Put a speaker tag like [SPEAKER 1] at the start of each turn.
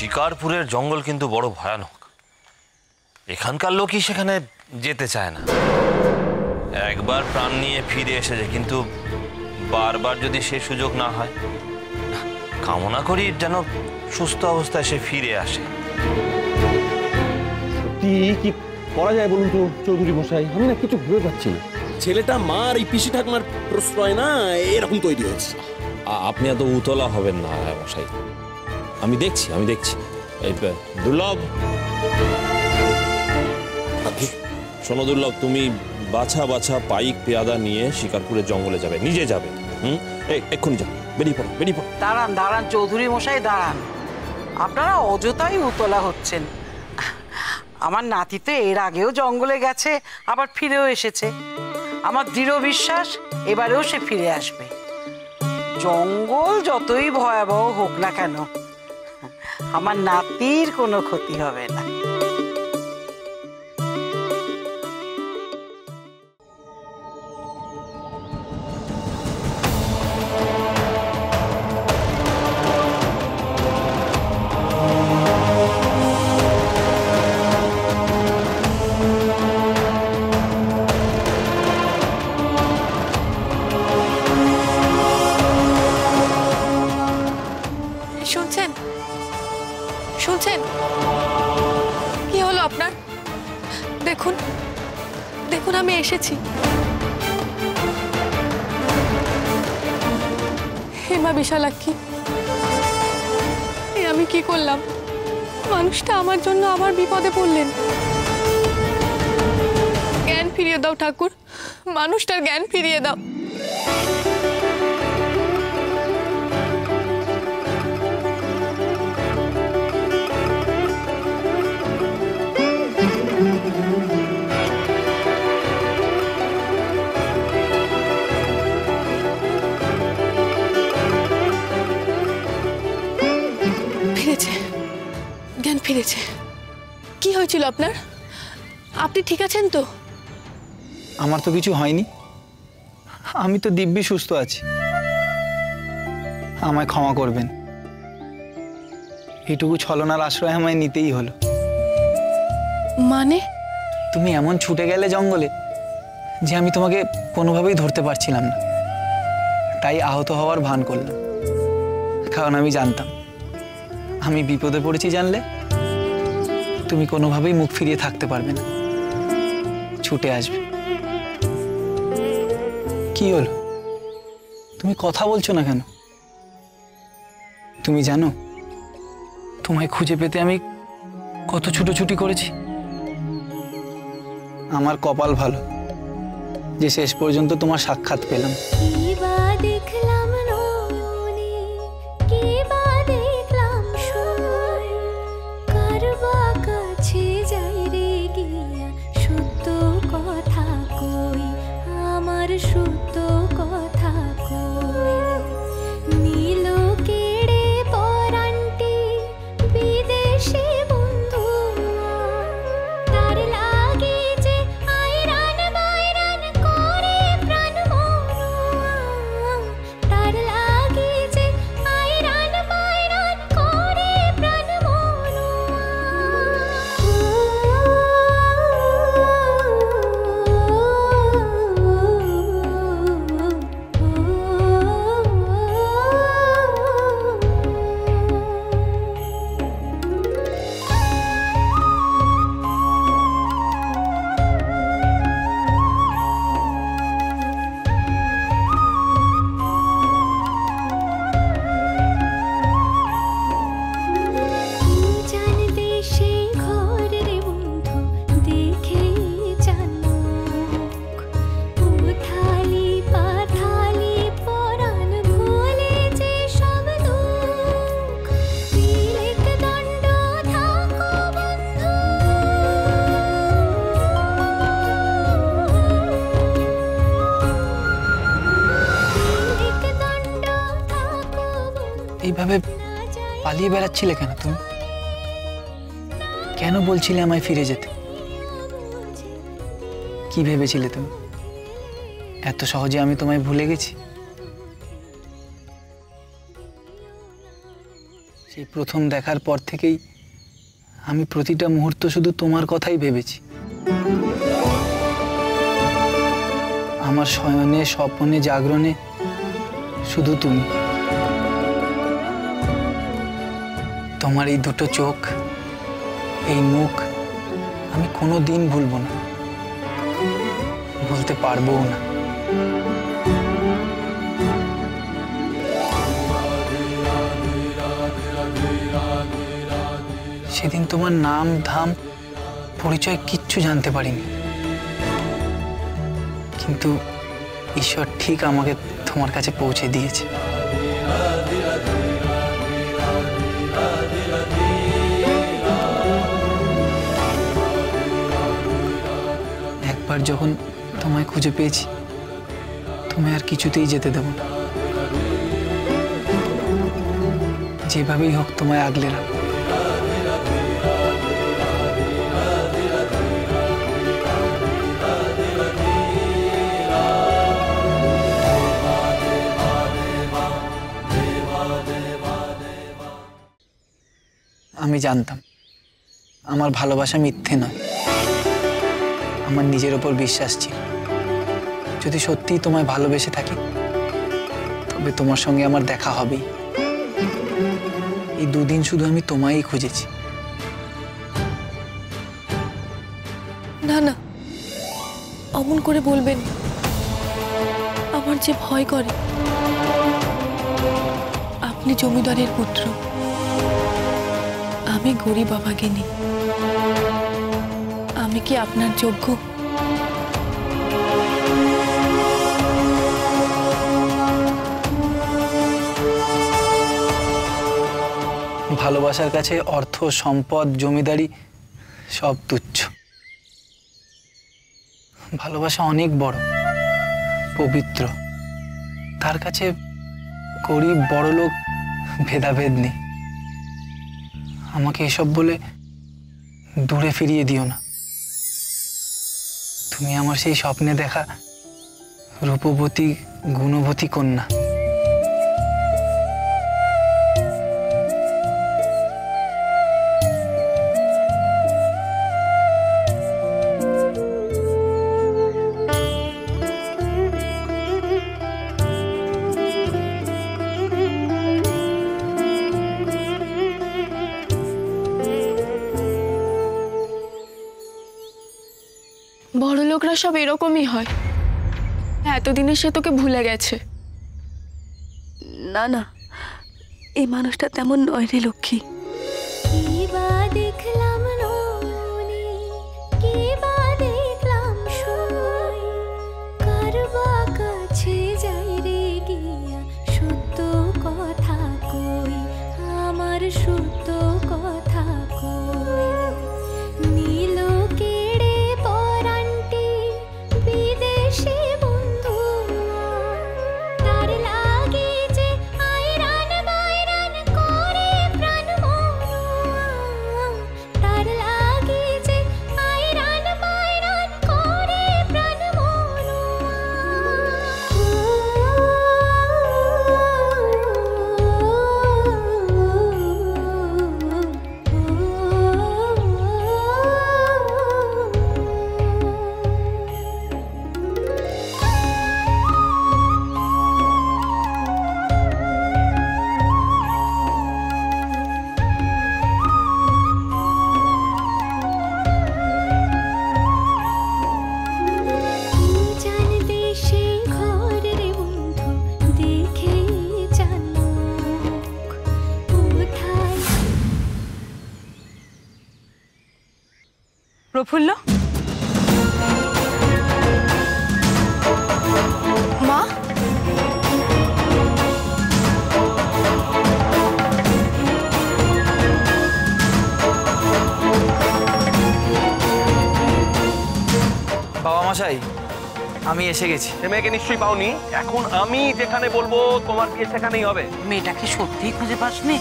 [SPEAKER 1] শিকারপুরের জঙ্গল কিন্তু বড় ভয়ানক। এখানকার লোকই সেখানে যেতে চায় না। একবার প্রাণ নিয়ে ফিরে এসেছে, কিন্তু বারবার যদি সে সুযোগ না হয়, কামনা করি যেন সুস্থ অবস্থায় সে ফিরে আসে।
[SPEAKER 2] কি করা যায় বলুন তো চৌধুরী মশাই, আমি না কিছু ভেবে পাচ্ছি না। ছেলেটা মার এই পিসি ঠাকুমার প্রশ্রয় না এরকম তৈরি হয়েছে।
[SPEAKER 3] আপনি এত উতলা হবেন না মশাই, আমি দেখছি এই দুর্লভ, শোনো দুর্লভ, তুমি বাছা বাছা পাইক পেয়াদা নিয়ে শিকারপুরের জঙ্গলে যাবে, নিজে যাবে। এক্ষুনি যাও, বেরিয়ে পড়ো।
[SPEAKER 4] দাঁড়ান চৌধুরী মশাই, দাঁড়ান। আপনারা অযথাই উতলা হচ্ছেন। আমার নাতি তো এর আগেও জঙ্গলে গেছে, আবার ফিরেও এসেছে। আমার দৃঢ় বিশ্বাস এবারেও সে ফিরে আসবে। জঙ্গল যতই ভয়াবহ হোক না কেন, আমার নাতির কোনো ক্ষতি হবে না।
[SPEAKER 5] শুনছেন? কি হলো আপনার? দেখুন দেখুন, আমি এসেছি। হেমা বিশালাক্ষী, আমি কি করলাম? মানুষটা আমার জন্য আবার বিপদে পড়লেন। জ্ঞান ফিরিয়ে দাও ঠাকুর, মানুষটার জ্ঞান ফিরিয়ে দাও। জ্ঞান ফিরেছে। কি হয়েছিল আপনার? আপনি ঠিক আছেন তো?
[SPEAKER 6] আমার তো কিছু হয়নি, আমি তো দিব্যি সুস্থ আছি। আমায় ক্ষমা করবেন, এটুকু ছলনার আশ্রয় আমায় নিতেই হলো।
[SPEAKER 5] মানে?
[SPEAKER 6] তুমি এমন ছুটে গেলে জঙ্গলে যে আমি তোমাকে কোনোভাবেই ধরতে পারছিলাম না, তাই আহত হওয়ার ভান করলাম। কারণ আমি জানতাম আমি বিপদে পড়েছি, জানলে তুমি কোনোভাবেই মুখ ফিরিয়ে থাকতে পারবে না, ছুটে আসবে। কি হলো, তুমি কথা বলছো না কেন? তুমি জানো তোমায় খুঁজে পেতে আমি কত ছুটোছুটি করেছি। আমার কপাল ভালো যে শেষ পর্যন্ত তোমার সাক্ষাৎ পেলাম। এইভাবে পালিয়ে বেড়াচ্ছিলে কেন তুমি? কেন বলছিলে আমায় ফিরে যেতে? কি ভেবেছিলে তুমি এত সহজে আমি তোমায় ভুলে গেছি? সেই প্রথম দেখার পর থেকেই আমি প্রতিটা মুহূর্ত শুধু তোমার কথাই ভেবেছি। আমার শয়নে, স্বপ্নে, জাগরণে শুধু তুমি। তোমার এই দুটো চোখ, এই মুখ আমি কোনো দিন ভুলবো না, ভুলতে পারবোও না। সেদিন তোমার নাম ধাম পরিচয় কিচ্ছু জানতে পারিনি, কিন্তু ঈশ্বর ঠিক আমাকে তোমার কাছে পৌঁছে দিয়েছে। একবার যখন তোমায় খুঁজে পেয়েছি, তুমি আর কিছুতেই যেতে দেব না। যেভাবেই হোক তোমায় আগলে রাখো। আমি জানতাম আমার ভালোবাসা মিথ্যে নয়, আমার নিজের ওপর বিশ্বাস ছিল। যদি সত্যিই তোমায় ভালোবেসে থাকি, তবে তোমার সঙ্গে আমার দেখা হবেই। এই দুদিন শুধু আমি তোমায়ই খুঁজেছি।
[SPEAKER 5] না না, অমন করে বলবেন, আমার যে ভয় করে। আপনি জমিদারের পুত্র, আমি গরিব অভাগিনী। আমি কি আপনার যোগ্য?
[SPEAKER 6] ভালোবাসার কাছে অর্থ, সম্পদ, জমিদারি সব তুচ্ছ। ভালোবাসা অনেক বড়, পবিত্র। তার কাছে গরিব বড়লোক ভেদাভেদ নেই। আমাকে এসব বলে দূরে ফিরিয়ে দিও না। তুমি আমার সেই স্বপ্নে দেখা রূপবতী, গুণবতী কন্যা।
[SPEAKER 5] বড় লোকরা সব এরকমই হয়। এতদিনে সে তোকে ভুলে গেছে।
[SPEAKER 7] না না, এই মানুষটা তেমন নয় রে লক্ষ্মী।
[SPEAKER 8] সত্য কথা কই নীল কেড়ে পরান্টি বিদেশি বন্ধু তার লাগে যে আইরান বাইরান করে প্রাণ মনুয়া তার লাগে যে আইরান বাইরান করে প্রাণ
[SPEAKER 7] প্রফুল্ল,
[SPEAKER 5] মা,
[SPEAKER 6] বাবা মশাই, আমি এসে গেছি।
[SPEAKER 9] মেয়েকে নিশ্চয়ই পাওনি। এখন আমি যেখানে বলবো তোমার বিয়ে সেখানেই হবে।
[SPEAKER 4] মেয়েটাকে সত্যিই খুঁজে পাসনি?